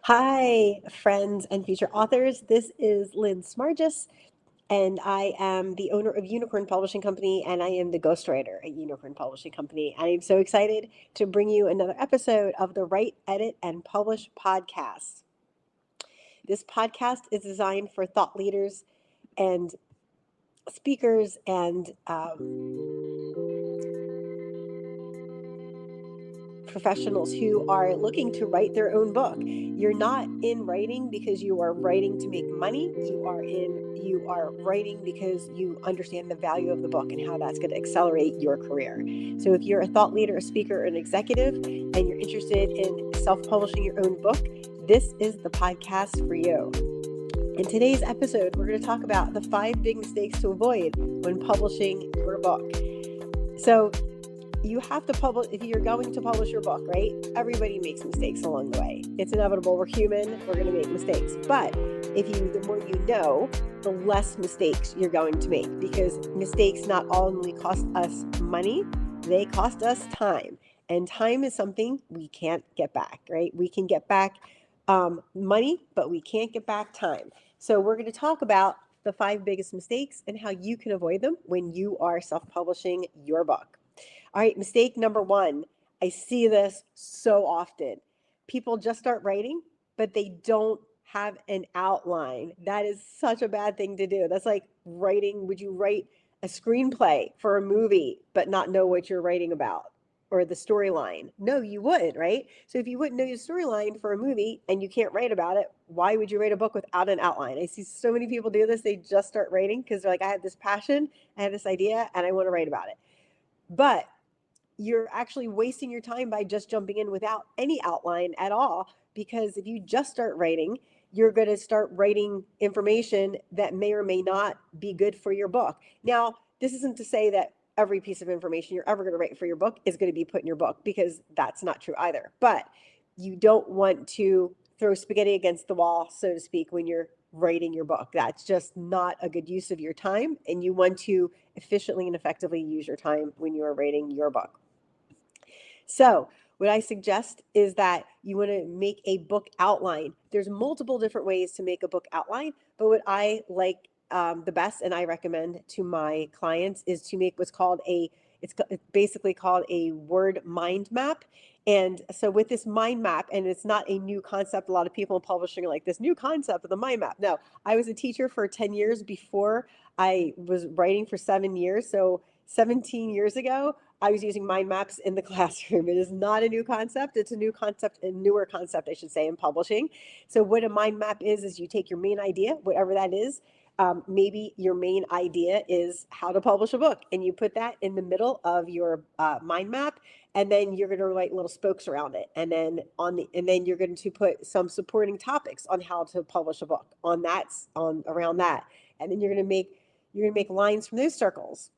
Hi, friends and future authors. This is Lynn Smargis, and I am the owner of Unicorn Publishing Company, and I am the ghostwriter at Unicorn Publishing Company. I am so excited to bring you another episode of the Write, Edit, and Publish podcast. This podcast is designed for thought leaders and speakers and professionals who are looking to write their own book. You're not in writing because you are writing to make money. You are writing because you understand the value of the book and how that's going to accelerate your career. So if you're a thought leader, a speaker, or an executive, and you're interested in self-publishing your own book, this is the podcast for you. In today's episode, we're going to talk about the 5 big mistakes to avoid when publishing your book. So you have to publish, if you're going to publish your book, right? Everybody makes mistakes along the way. It's inevitable. We're human. We're going to make mistakes. But the more you know, the less mistakes you're going to make, because mistakes not only cost us money, they cost us time. And time is something we can't get back, right? We can get back money, but we can't get back time. So we're going to talk about the 5 biggest mistakes and how you can avoid them when you are self-publishing your book. All right, mistake number 1. I see this so often. People just start writing, but they don't have an outline. That is such a bad thing to do. That's like writing, would you write a screenplay for a movie, but not know what you're writing about or the storyline? No, you wouldn't, right? So if you wouldn't know your storyline for a movie and you can't write about it, why would you write a book without an outline? I see so many people do this. They just start writing because they're like, I have this passion, I have this idea, and I want to write about it. But you're actually wasting your time by just jumping in without any outline at all, because if you just start writing, you're going to start writing information that may or may not be good for your book. Now, this isn't to say that every piece of information you're ever going to write for your book is going to be put in your book, because that's not true either. But you don't want to throw spaghetti against the wall, so to speak, when you're writing your book. That's just not a good use of your time, and you want to efficiently and effectively use your time when you are writing your book. So what I suggest is that you want to make a book outline. There's multiple different ways to make a book outline, but what I like the best, and I recommend to my clients, is to make what's called it's basically called a word mind map. And so with this mind map, and it's not a new concept, a lot of people in publishing are like, this new concept of the mind map. No, I was a teacher for 10 years before I was writing for 7 years. So 17 years ago, I was using mind maps in the classroom. It is not a new concept. It's a new concept, a newer concept, I should say, in publishing. So what a mind map is you take your main idea, whatever that is. Maybe your main idea is how to publish a book, and you put that in the middle of your mind map, and then you're going to write little spokes around it, and then you're going to put some supporting topics on how to publish a book on around that, and then you're going to make lines from those circles.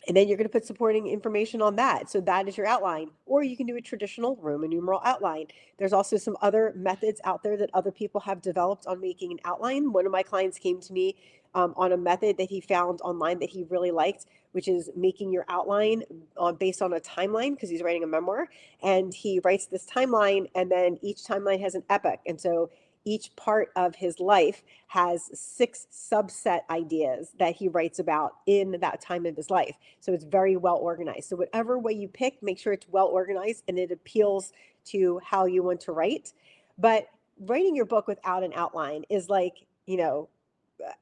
And then you're going to put supporting information on that. So that is your outline. Or you can do a traditional Roman numeral outline. There's also some other methods out there that other people have developed on making an outline. One of my clients came to me on a method that he found online that he really liked, which is making your outline based on a timeline, because he's writing a memoir. And he writes this timeline, and then each timeline has an epoch. And so each part of his life has 6 subset ideas that he writes about in that time of his life. So it's very well organized. So whatever way you pick, make sure it's well organized and it appeals to how you want to write. But writing your book without an outline is like,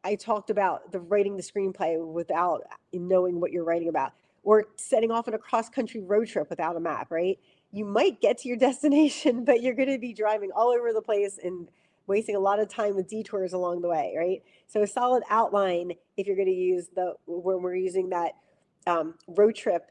I talked about writing the screenplay without knowing what you're writing about, or setting off on a cross-country road trip without a map, right? You might get to your destination, but you're going to be driving all over the place and wasting a lot of time with detours along the way, right? So a solid outline, if you're going to use when we're using that road trip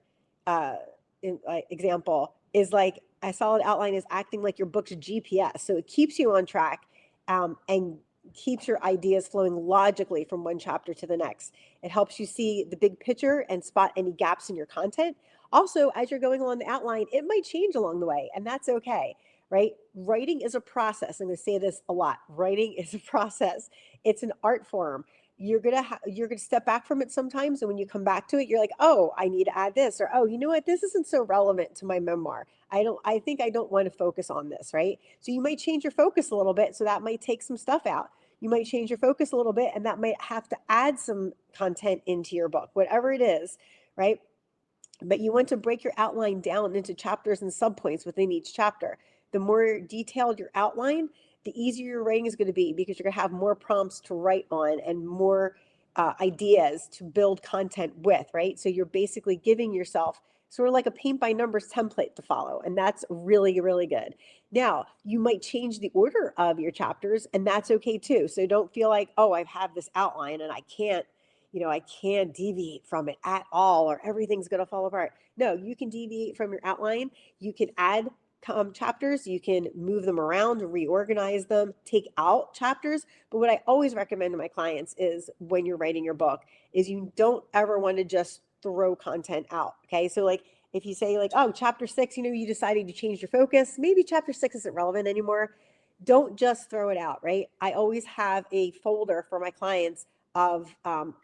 example, is like a solid outline is acting like your book's GPS. So it keeps you on track and keeps your ideas flowing logically from one chapter to the next. It helps you see the big picture and spot any gaps in your content. Also, as you're going along the outline, it might change along the way, and that's okay, right? Writing is a process. I'm going to say this a lot. Writing is a process. It's an art form. you're gonna step back from it sometimes, and when you come back to it, you're like, oh, I need to add this, or oh, you know what, this isn't so relevant to my memoir. I think I don't want to focus on this, right? So you might change your focus a little bit, so that might take some stuff out. You might change your focus a little bit, and that might have to add some content into your book, whatever it is, right? But you want to break your outline down into chapters and subpoints within each chapter. The more detailed your outline, the easier your writing is going to be, because you're going to have more prompts to write on and more ideas to build content with, right? So you're basically giving yourself sort of like a paint by numbers template to follow. And that's really, really good. Now, you might change the order of your chapters, and that's okay too. So don't feel like, oh, I have this outline and I can't deviate from it at all, or everything's going to fall apart. No, you can deviate from your outline. You can add chapters, you can move them around, reorganize them, take out chapters. But what I always recommend to my clients is, when you're writing your book, is you don't ever want to just throw content out. Okay. So like, if you say like, oh, chapter 6, you decided to change your focus, maybe chapter 6 isn't relevant anymore. Don't just throw it out, right? I always have a folder for my clients of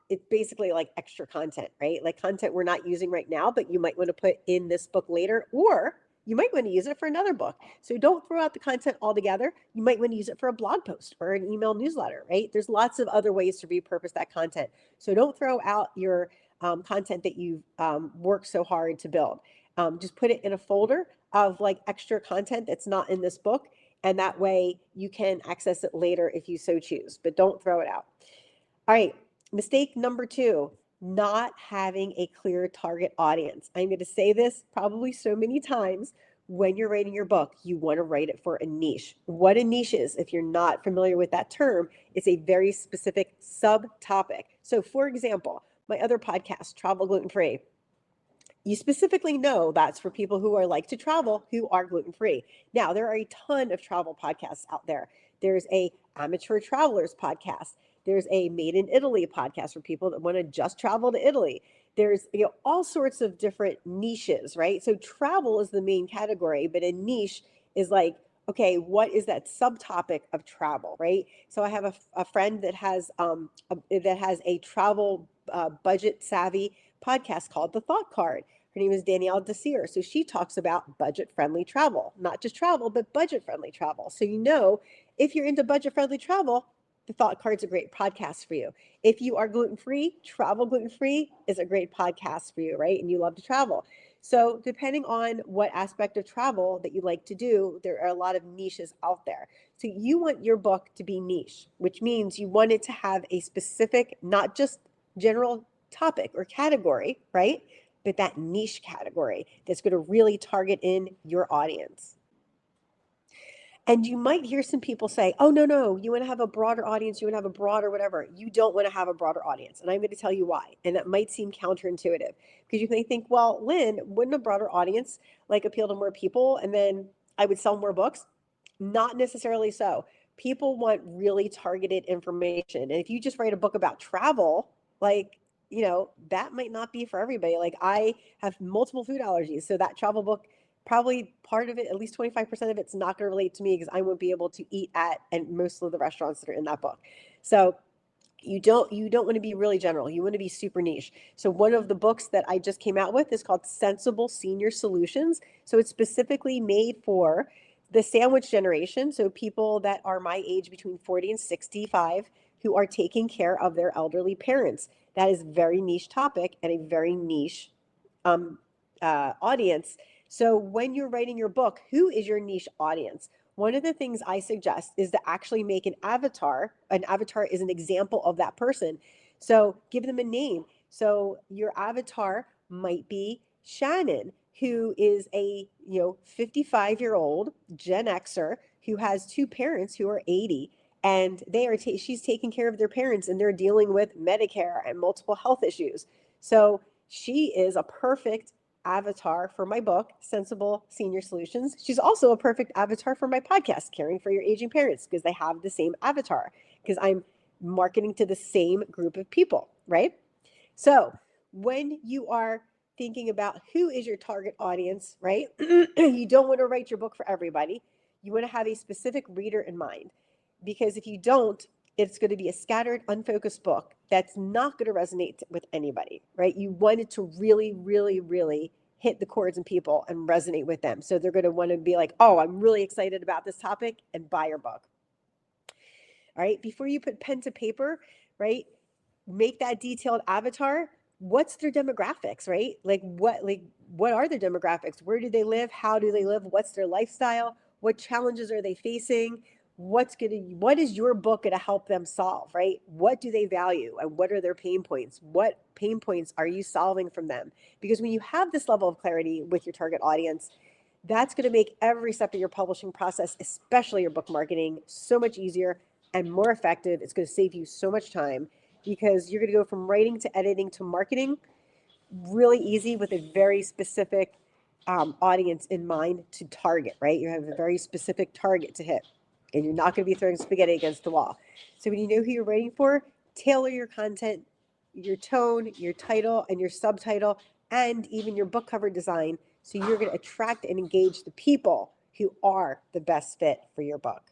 it's basically like extra content, right? Like content we're not using right now, but you might want to put in this book later, or you might want to use it for another book. So don't throw out the content altogether. You might want to use it for a blog post or an email newsletter, right? There's lots of other ways to repurpose that content. So don't throw out your content that you've worked so hard to build. Just put it in a folder of like extra content that's not in this book. And that way you can access it later if you so choose, but don't throw it out. All right, mistake number 2, not having a clear target audience. I'm going to say this probably so many times. When you're writing your book, you want to write it for a niche. What a niche is, if you're not familiar with that term, it's a very specific subtopic. So for example, my other podcast, Travel Gluten Free, you specifically know that's for people who are like to travel, who are gluten-free. Now, there are a ton of travel podcasts out there. There's a amateur travelers podcast. There's a Made in Italy podcast for people that want to just travel to Italy. There's all sorts of different niches, right? So travel is the main category, but a niche is like, okay, what is that subtopic of travel, right? So I have a friend that has a travel budget savvy podcast called The Thought Card. Her name is Danielle Desir. So she talks about budget-friendly travel, not just travel, but budget-friendly travel. So if you're into budget-friendly travel, The Thought Card's a great podcast for you. If you are gluten-free, Travel Gluten-Free is a great podcast for you, right? And you love to travel. So depending on what aspect of travel that you like to do, there are a lot of niches out there. So you want your book to be niche, which means you want it to have a specific, not just general topic or category, right? But that niche category that's going to really target in your audience. And you might hear some people say, oh, no, you want to have a broader audience, you want to have a broader whatever. You don't want to have a broader audience. And I'm going to tell you why. And that might seem counterintuitive, because you may think, well, Lynn, wouldn't a broader audience like appeal to more people and then I would sell more books? Not necessarily so. People want really targeted information. And if you just write a book about travel, like, that might not be for everybody. Like, I have multiple food allergies. So that travel book, probably part of it, at least 25% of it's not going to relate to me, because I won't be able to eat at and most of the restaurants that are in that book. So you don't want to be really general. You want to be super niche. So one of the books that I just came out with is called Sensible Senior Solutions. So it's specifically made for the sandwich generation. So people that are my age, between 40 and 65, who are taking care of their elderly parents. That is a very niche topic and a very niche audience. So when you're writing your book, who is your niche audience? One of the things I suggest is to actually make an avatar. An avatar is an example of that person. So give them a name. So your avatar might be Shannon, who is a 55-year-old Gen Xer who has two parents who are 80, and she's taking care of their parents, and they're dealing with Medicare and multiple health issues. So she is a perfect avatar for my book, Sensible Senior Solutions. She's also a perfect avatar for my podcast, Caring for Your Aging Parents, because they have the same avatar, because I'm marketing to the same group of people, right? So when you are thinking about who is your target audience, right? You don't want to write your book for everybody. You want to have a specific reader in mind, because if you don't, it's going to be a scattered, unfocused book that's not going to resonate with anybody, right? You want it to really, really, really hit the chords in people and resonate with them. So they're going to want to be like, oh, I'm really excited about this topic, and buy your book. All right. Before you put pen to paper, right? Make that detailed avatar. What's their demographics, right? What are their demographics? Where do they live? How do they live? What's their lifestyle? What challenges are they facing? What is your book going to help them solve, right? What do they value, and what are their pain points? What pain points are you solving from them? Because when you have this level of clarity with your target audience, that's going to make every step of your publishing process, especially your book marketing, so much easier and more effective. It's going to save you so much time because you're going to go from writing to editing to marketing really easy with a very specific audience in mind to target, right? You have a very specific target to hit, and you're not going to be throwing spaghetti against the wall. So when you know who you're writing for, tailor your content, your tone, your title, and your subtitle, and even your book cover design, so you're going to attract and engage the people who are the best fit for your book.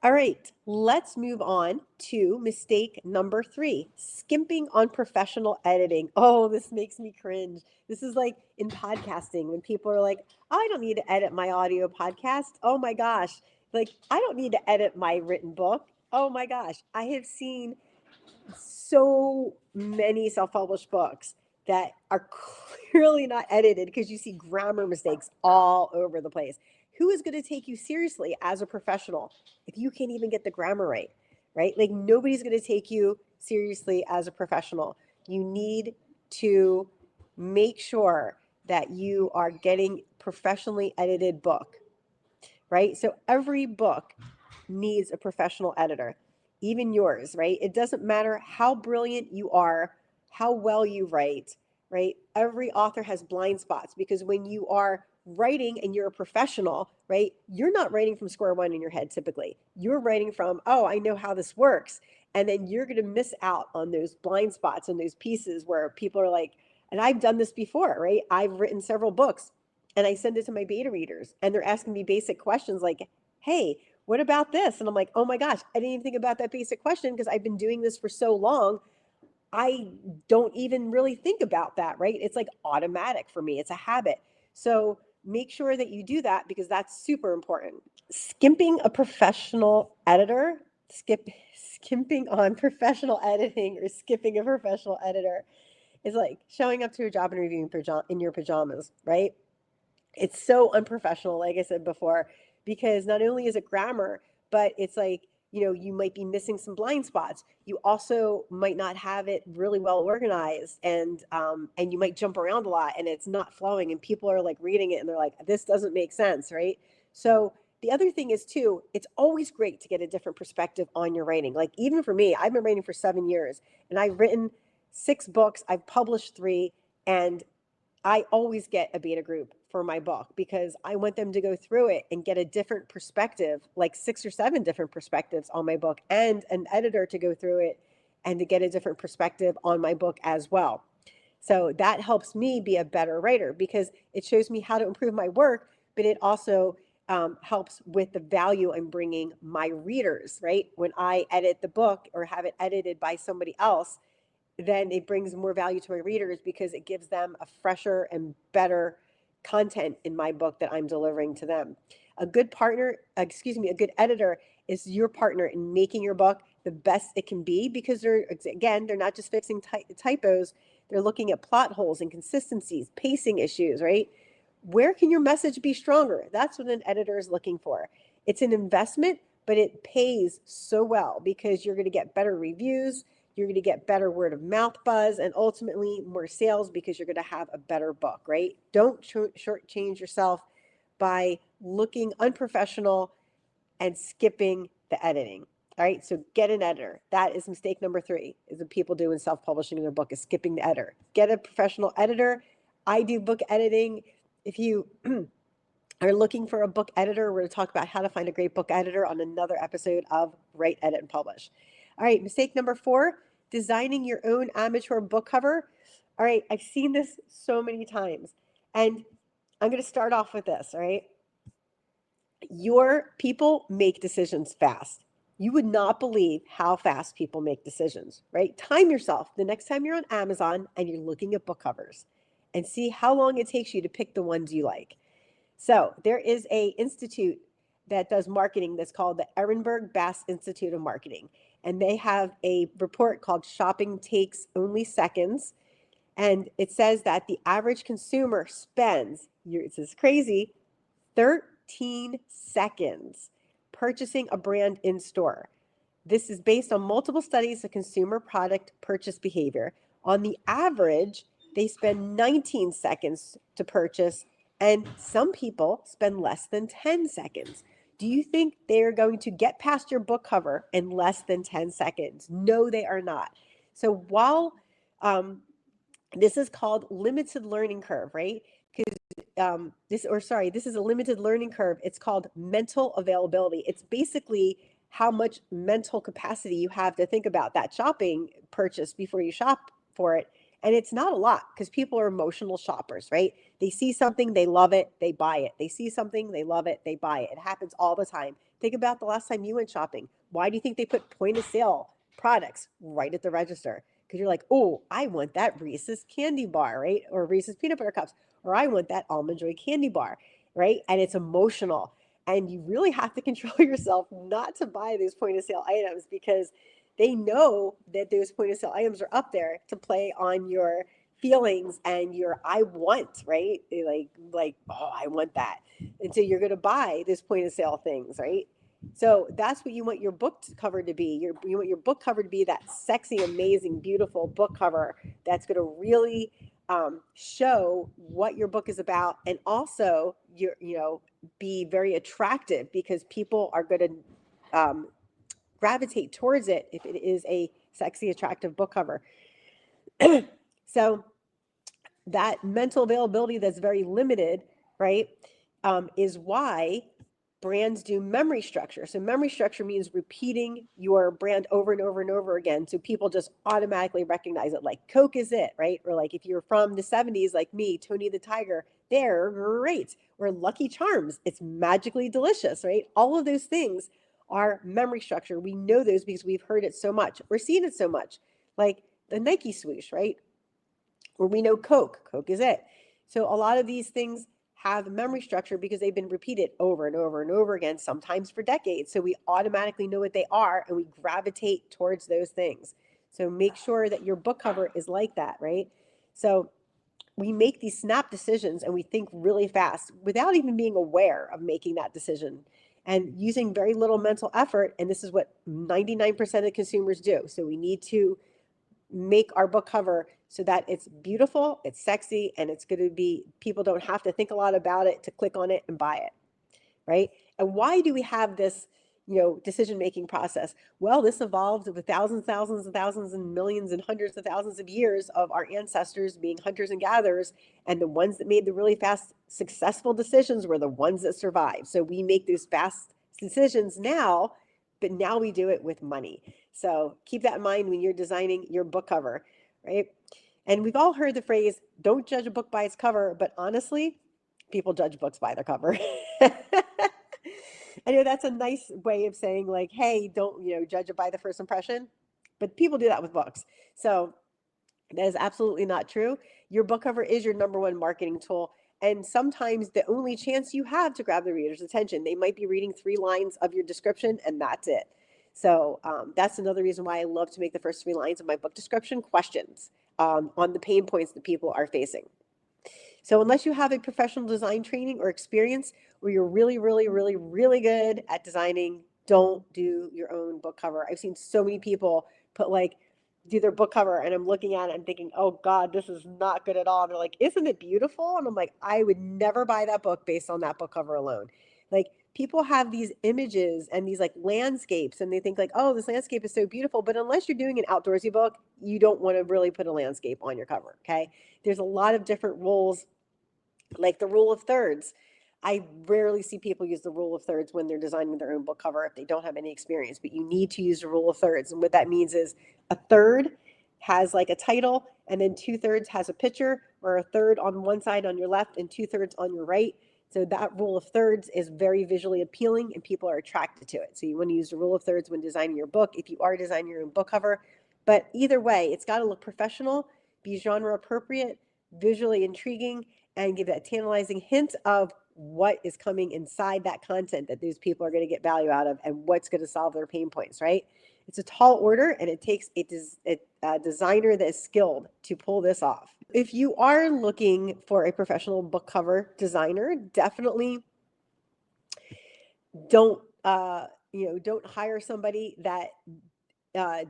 All right, let's move on to mistake number 3, skimping on professional editing. Oh, this makes me cringe. This is like in podcasting when people are like, oh, I don't need to edit my audio podcast. Oh my gosh. Like, I don't need to edit my written book. Oh my gosh. I have seen so many self-published books that are clearly not edited because you see grammar mistakes all over the place. Who is going to take you seriously as a professional if you can't even get the grammar right? Right? Like, nobody's going to take you seriously as a professional. You need to make sure that you are getting professionally edited book, right? So every book needs a professional editor, even yours, right? It doesn't matter how brilliant you are, how well you write, right? Every author has blind spots because when you are writing and you're a professional, right? You're not writing from square one in your head typically. You're writing from, oh, I know how this works. And then you're going to miss out on those blind spots and those pieces where people are like, and I've done this before, right? I've written several books and I send it to my beta readers and they're asking me basic questions like, hey, what about this? And I'm like, oh my gosh, I didn't even think about that basic question because I've been doing this for so long. I don't even really think about that, right? It's like automatic for me. It's a habit. So make sure that you do that because that's super important. Skimping a professional editor, skimping on professional editing or skipping a professional editor is like showing up to a job interview in your pajamas, right? It's so unprofessional, like I said before, because not only is it grammar, but it's like, you might be missing some blind spots. You also might not have it really well organized, and you might jump around a lot, and it's not flowing, and people are like reading it, and they're like, this doesn't make sense, right? So the other thing is too, it's always great to get a different perspective on your writing. Like even for me, I've been writing for 7 years, and I've written 6 books, I've published 3, and I always get a beta group for my book because I want them to go through it and get a different perspective, like 6 or 7 different perspectives on my book, and an editor to go through it and to get a different perspective on my book as well. So that helps me be a better writer because it shows me how to improve my work, but it also helps with the value I'm bringing my readers, right? When I edit the book or have it edited by somebody else, then it brings more value to my readers because it gives them a fresher and better content in my book that I'm delivering to them. A good partner, a good editor is your partner in making your book the best it can be because they're not just fixing typos, they're looking at plot holes, inconsistencies, pacing issues, right? Where can your message be stronger? That's what an editor is looking for. It's an investment, but it pays so well because you're going to get better reviews, you're going to get better word of mouth buzz, and ultimately more sales because you're going to have a better book, right? Don't shortchange yourself by looking unprofessional and skipping the editing. All right, so get an editor. That is mistake number 3, is what people do in self-publishing their book, is skipping the editor. Get a professional editor. I do book editing. If you are looking for a book editor, we're going to talk about how to find a great book editor on another episode of Write, Edit, and Publish. All right, mistake number 4, designing your own amateur book cover. All right, I've seen this so many times, and I'm going to start off with this, all right? Your people make decisions fast. You would not believe how fast people make decisions, right? Time yourself the next time you're on Amazon and you're looking at book covers and see how long it takes you to pick the ones you like. So there is a institute that does marketing that's called the Ehrenberg Bass Institute of Marketing. And they have a report called Shopping Takes Only Seconds. And it says that the average consumer spends, this is crazy, 13 seconds purchasing a brand in store. This is based on multiple studies of consumer product purchase behavior. On the average, they spend 19 seconds to purchase, and some people spend less than 10 seconds. Do you think they are going to get past your book cover in less than 10 seconds? No, they are not. So while this is called limited learning curve, right? Because this is a limited learning curve. It's called mental availability. It's basically how much mental capacity you have to think about that shopping purchase before you shop for it. And it's not a lot because people are emotional shoppers, right? They see something, they love it, they buy it. They see something, they love it, they buy it. It happens all the time. Think about the last time you went shopping. Why do you think they put point of sale products right at the register? Because you're like, oh, I want that Reese's candy bar, right? Or Reese's peanut butter cups, or I want that almond joy candy bar, right? And it's emotional. And you really have to control yourself not to buy those point of sale items because they know that those point of sale items are up there to play on your feelings and your I want, right? Like, oh, I want that. And so you're going to buy those point of sale things, right? So that's what you want your book cover to be. You want your book cover to be that sexy, amazing, beautiful book cover that's going to really show what your book is about, and also be very attractive because people are going to gravitate towards it if it is a sexy, attractive book cover. So that mental availability that's very limited, right, is why brands do memory structure. So memory structure means repeating your brand over and over and over again. So people just automatically recognize it. Like Coke is it, right? Or like if you're from the 70s, like me, Tony the Tiger, they're great. Or Lucky Charms, it's magically delicious, right? All of those things are memory structure. We know those because we've heard it so much. We're seeing it so much. Like the Nike swoosh, right? Or we know Coke is it. So a lot of these things have memory structure because they've been repeated over and over and over again, sometimes for decades. So we automatically know what they are and we gravitate towards those things. So make sure that your book cover is like that, right? So we make these snap decisions and we think really fast without even being aware of making that decision and using very little mental effort. And this is what 99% of consumers do. So we need to make our book cover so that it's beautiful, it's sexy, and it's going to be, people don't have to think a lot about it to click on it and buy it, right? And why do we have this, decision-making process? Well, this evolved with thousands and millions and hundreds of thousands of years of our ancestors being hunters and gatherers, and the ones that made the really fast, successful decisions were the ones that survived. So we make those fast decisions now, but now we do it with money. So keep that in mind when you're designing your book cover, right? And we've all heard the phrase, don't judge a book by its cover, but honestly, people judge books by their cover. I know that's a nice way of saying like, hey, don't, judge it by the first impression, but people do that with books. So that is absolutely not true. Your book cover is your number one marketing tool. And sometimes the only chance you have to grab the reader's attention. They might be reading 3 lines of your description and that's it. So that's another reason why I love to make the first 3 lines of my book description questions on the pain points that people are facing. So unless you have a professional design training or experience where you're really, really, really, really good at designing, don't do your own book cover. I've seen so many people do their book cover and I'm looking at it and thinking, oh God, this is not good at all. And they're like, isn't it beautiful? And I'm like, I would never buy that book based on that book cover alone. Like people have these images and these like landscapes and they think like, oh, this landscape is so beautiful. But unless you're doing an outdoorsy book, you don't want to really put a landscape on your cover. Okay. There's a lot of different rules, like the rule of thirds. I rarely see people use the rule of thirds when they're designing their own book cover if they don't have any experience, but you need to use the rule of thirds. And what that means is a third has like a title and then 2/3 has a picture, or a third on one side on your left and 2/3 on your right. So that rule of thirds is very visually appealing and people are attracted to it. So you want to use the rule of thirds when designing your book if you are designing your own book cover. But either way, it's got to look professional, be genre appropriate, visually intriguing, and give that tantalizing hint of what is coming inside that content that these people are going to get value out of and what's going to solve their pain points, right? It's a tall order and it takes a designer that is skilled to pull this off. If you are looking for a professional book cover designer, definitely don't don't hire somebody that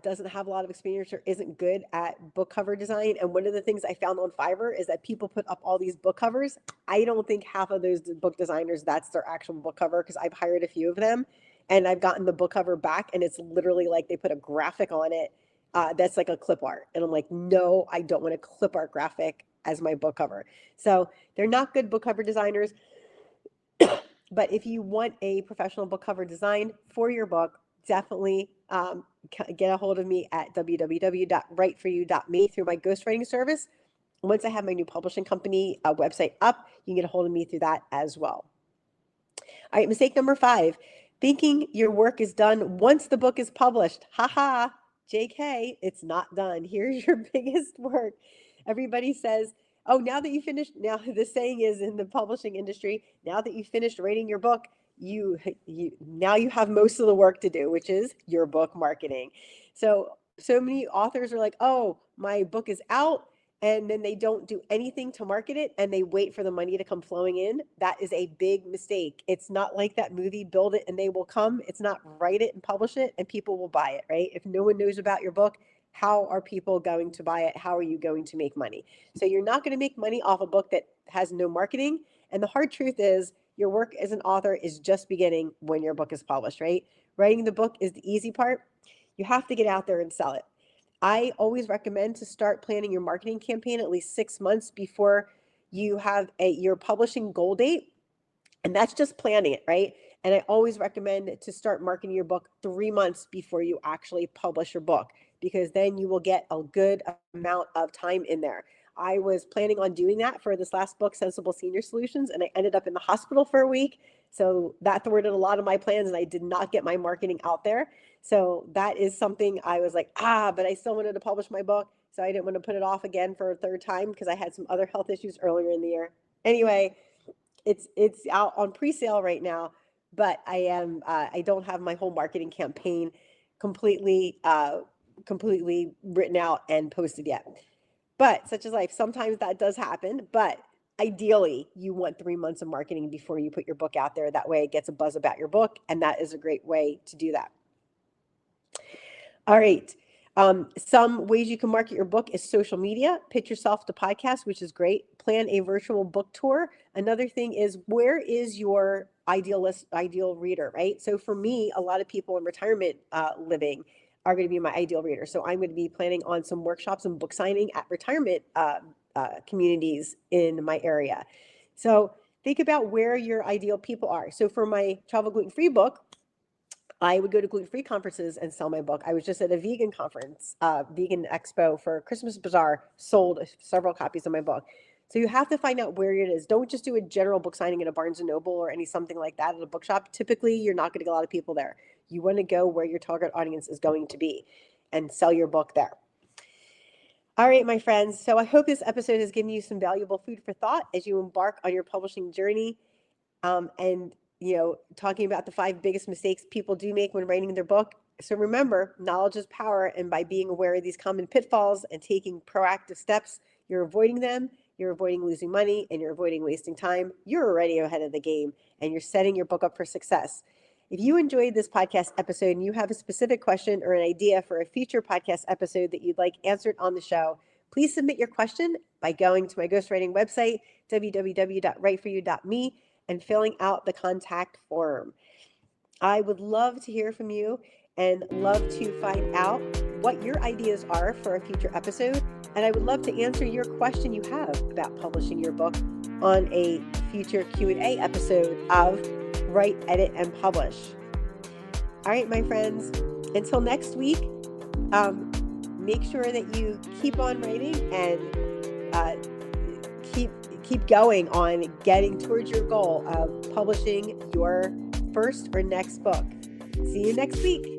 doesn't have a lot of experience or isn't good at book cover design. And one of the things I found on Fiverr is that people put up all these book covers. I don't think half of those book designers, that's their actual book cover, because I've hired a few of them and I've gotten the book cover back and it's literally like they put a graphic on it that's like a clip art. And I'm like, no, I don't want a clip art graphic as my book cover. So they're not good book cover designers. But if you want a professional book cover design for your book, definitely get a hold of me at www.writeforyou.me through my ghostwriting service. Once I have my new publishing company website up, you can get a hold of me through that as well. All right, mistake number 5, thinking your work is done once the book is published. Haha, JK, it's not done. Here's your biggest work. Everybody says, oh, now that you finished, now the saying is in the publishing industry, now that you finished writing your book, you now you have most of the work to do, which is your book marketing. So many authors are like, oh, my book is out, and then they don't do anything to market it and they wait for the money to come flowing in. That is a big mistake. It's not like that movie, build it and they will come. It's not write it and publish it and people will buy it, right? If no one knows about your book, how are people going to buy it? How are you going to make money? So you're not going to make money off a book that has no marketing. And the hard truth is your work as an author is just beginning when your book is published, right? Writing the book is the easy part. You have to get out there and sell it. I always recommend to start planning your marketing campaign at least 6 months before you have your publishing goal date. And that's just planning it, right? And I always recommend to start marketing your book 3 months before you actually publish your book, because then you will get a good amount of time in there. I was planning on doing that for this last book, Sensible Senior Solutions, and I ended up in the hospital for a week. So that thwarted a lot of my plans and I did not get my marketing out there. So that is something I was like, but I still wanted to publish my book. So I didn't want to put it off again for a third time because I had some other health issues earlier in the year. Anyway, it's out on pre-sale right now, but I don't have my whole marketing campaign completely written out and posted yet. But such is life. Sometimes that does happen, but ideally you want 3 months of marketing before you put your book out there. That way it gets a buzz about your book, and that is a great way to do that. All right. Some ways you can market your book is social media. Pitch yourself to podcasts, which is great. Plan a virtual book tour. Another thing is, where is your ideal reader, right? So for me, a lot of people in retirement living are going to be my ideal reader. So I'm going to be planning on some workshops and book signing at retirement communities in my area. So think about where your ideal people are. So for my Travel Gluten-Free book, I would go to gluten-free conferences and sell my book. I was just at a vegan conference, vegan expo for Christmas Bazaar, sold several copies of my book. So you have to find out where it is. Don't just do a general book signing at a Barnes & Noble or something like that at a bookshop. Typically, you're not going to get a lot of people there. You want to go where your target audience is going to be and sell your book there. All right, my friends. So I hope this episode has given you some valuable food for thought as you embark on your publishing journey. And talking about the 5 biggest mistakes people do make when writing their book. So remember, knowledge is power. And by being aware of these common pitfalls and taking proactive steps, you're avoiding them, you're avoiding losing money, and you're avoiding wasting time. You're already ahead of the game and you're setting your book up for success. If you enjoyed this podcast episode and you have a specific question or an idea for a future podcast episode that you'd like answered on the show, please submit your question by going to my ghostwriting website, www.writeforyou.me, and filling out the contact form. I would love to hear from you and love to find out what your ideas are for a future episode. And I would love to answer your question you have about publishing your book on a future Q&A episode of Write, Edit, and Publish. All right, my friends, until next week, make sure that you keep on writing and keep going on getting towards your goal of publishing your first or next book. See you next week.